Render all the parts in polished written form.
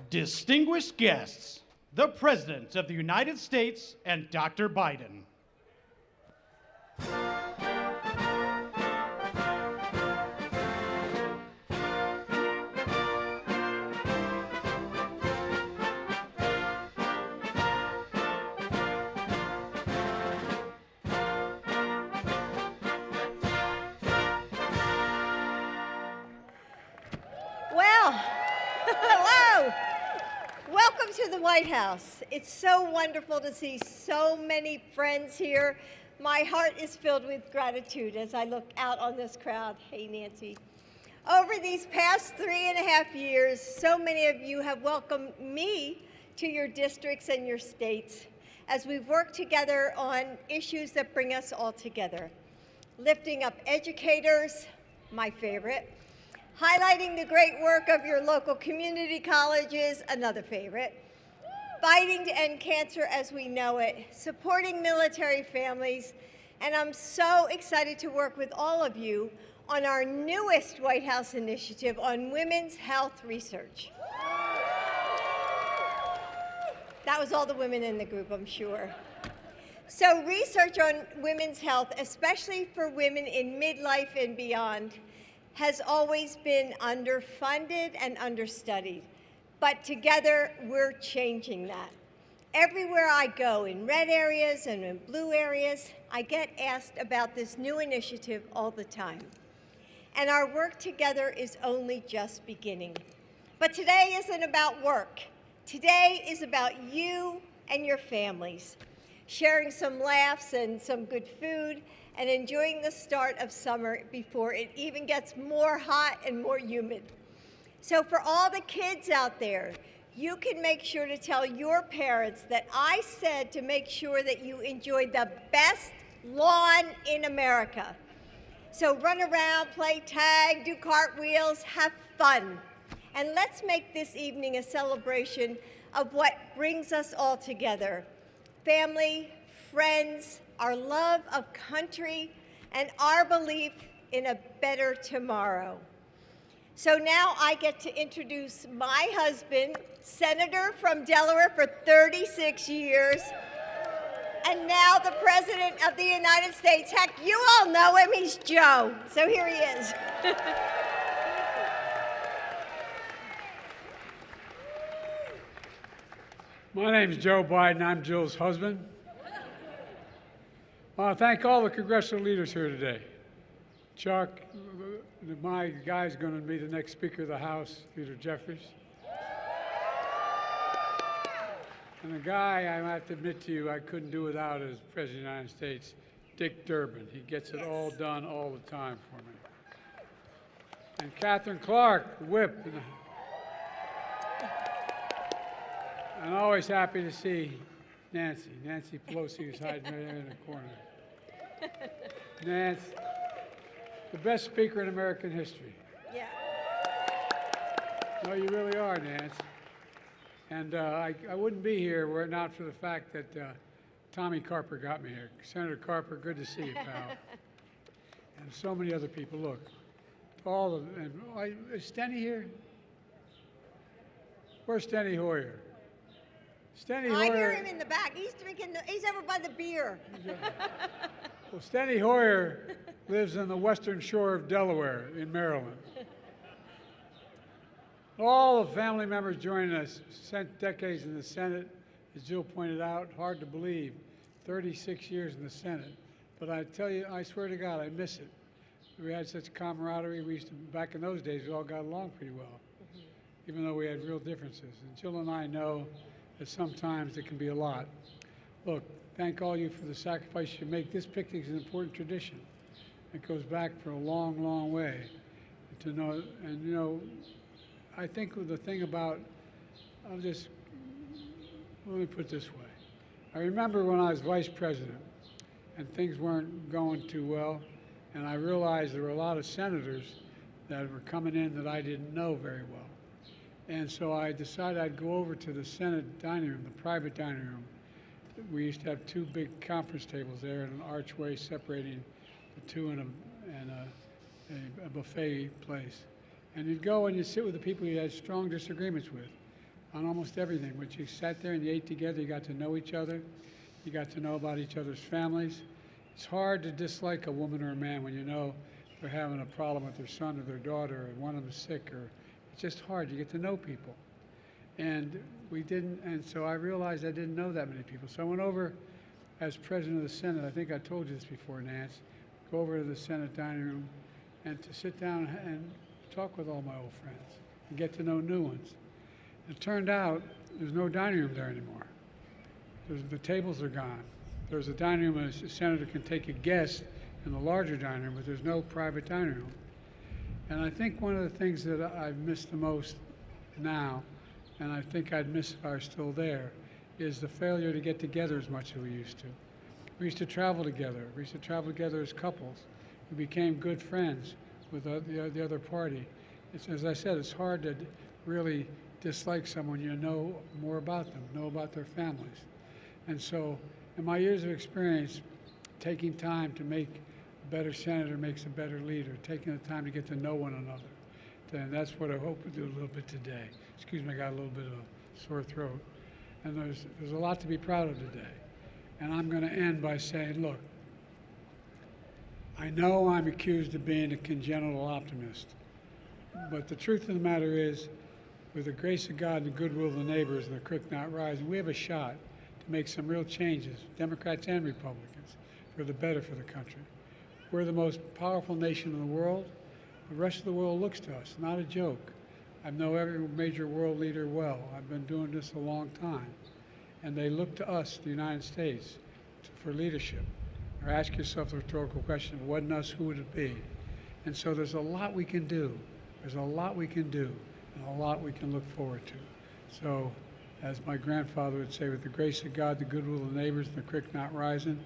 Distinguished guests, the President of the United States and Dr. Biden. Welcome to the White House. It's so wonderful to see so many friends here. My heart is filled with gratitude as I look out on this crowd. Hey, Nancy. Over these past 3.5 years, so many of you have welcomed me to your districts and your states as we've worked together on issues that bring us all together. Lifting up educators, my favorite. Highlighting the great work of your local community colleges, another favorite. Fighting to end cancer as we know it, supporting military families, and I'm so excited to work with all of you on our newest White House initiative on women's health research. That was all the women in the group, I'm sure. So research on women's health, especially for women in midlife and beyond, has always been underfunded and understudied. But together, we're changing that. Everywhere I go, in red areas and in blue areas, I get asked about this new initiative all the time. And our work together is only just beginning. But today isn't about work. Today is about you and your families, sharing some laughs and some good food, and enjoying the start of summer before it even gets more hot and more humid. So for all the kids out there, you can make sure to tell your parents that I said to make sure that you enjoyed the best lawn in America. So run around, play tag, do cartwheels, have fun. And let's make this evening a celebration of what brings us all together. Family, friends, our love of country, and our belief in a better tomorrow. So now I get to introduce my husband, Senator from Delaware for 36 years, and now the President of the United States. Heck, you all know him, he's Joe. So here he is. My name is Joe Biden. I'm Jill's husband. I want to thank all the congressional leaders here today. Chuck, my guy's going to be the next Speaker of the House, Leader Jeffries. And the guy I have to admit to you I couldn't do without as President of the United States, Dick Durbin. He gets it all done all the time for me. And Catherine Clark, Whip. I'm always happy to see Nancy. Nancy Pelosi is hiding right there in the corner. Nancy, the best speaker in American history. Yeah. No, you really are, Nancy. And I wouldn't be here were it not for the fact that Tommy Carper got me here. Senator Carper, good to see you, pal. And so many other people. Look, all of them. Is Steny here? Where's Steny Hoyer? Steny Hoyer. I hear him in the back. He's drinking. He's over by the beer. Well, Steny Hoyer lives on the western shore of Delaware in Maryland. All the family members joining us, spent decades in the Senate, as Jill pointed out, hard to believe, 36 years in the Senate. But I tell you, I swear to God, I miss it. We had such camaraderie. We used to, back in those days, we all got along pretty well, even though we had real differences. And Jill and I know that sometimes it can be a lot. Look, thank all you for the sacrifice you make. This picnic is an important tradition. It goes back for a long, long way. To know, and you know, I think the thing about, let me put it this way. I remember when I was vice president and things weren't going too well, and I realized there were a lot of senators that were coming in that I didn't know very well. And so I decided I'd go over to the Senate dining room, the private dining room. We used to have two big conference tables there and an archway separating the two and a buffet place. And you'd go and you'd sit with the people you had strong disagreements with. on almost everything. When you sat there and you ate together, you got to know each other. You got to know about each other's families. It's hard to dislike a woman or a man when you know they're having a problem with their son or their daughter, or one of them is sick, or it's just hard. You get to know people. And we didn't, and so I realized I didn't know that many people. So I went over as president of the Senate. I think I told you this before, Nance. Go over to the Senate dining room and to sit down and talk with all my old friends and get to know new ones. It turned out there's no dining room there anymore. The tables are gone. There's a dining room, a senator can take a guest in the larger dining room, but there's no private dining room. And I think one of the things that I've missed the most now, and I think I'd miss if I were still there, is the failure to get together as much as we used to. We used to travel together. We used to travel together as couples. We became good friends with the other party. As I said, it's hard to really dislike someone you know more about them, know about their families. And so, in my years of experience, taking time to make a better senator makes a better leader, taking the time to get to know one another. And that's what I hope to do a little bit today. Excuse me, I got a little bit of a sore throat. And there's a lot to be proud of today. And I'm going to end by saying, look, I know I'm accused of being a congenital optimist, but the truth of the matter is, with the grace of God and the goodwill of the neighbors and the creek not rising, we have a shot to make some real changes, Democrats and Republicans, for the better for the country. We're the most powerful nation in the world. The rest of the world looks to us, not a joke. I know every major world leader well. I've been doing this a long time. And they look to us, the United States, for leadership. Or ask yourself the rhetorical question, if it wasn't us, who would it be? And so there's a lot we can do. There's a lot we can do, and a lot we can look forward to. So, as my grandfather would say, with the grace of God, the goodwill of the neighbors, and the creek not rising,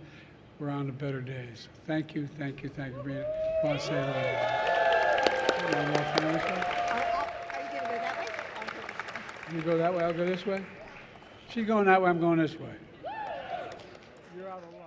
we're on to better days. So thank you, thank you, thank you for being here. I want to say that. Are you going to go that way? I'll go this way. You go that way, I'll go this way? She's going that way, I'm going this way. You're out of line.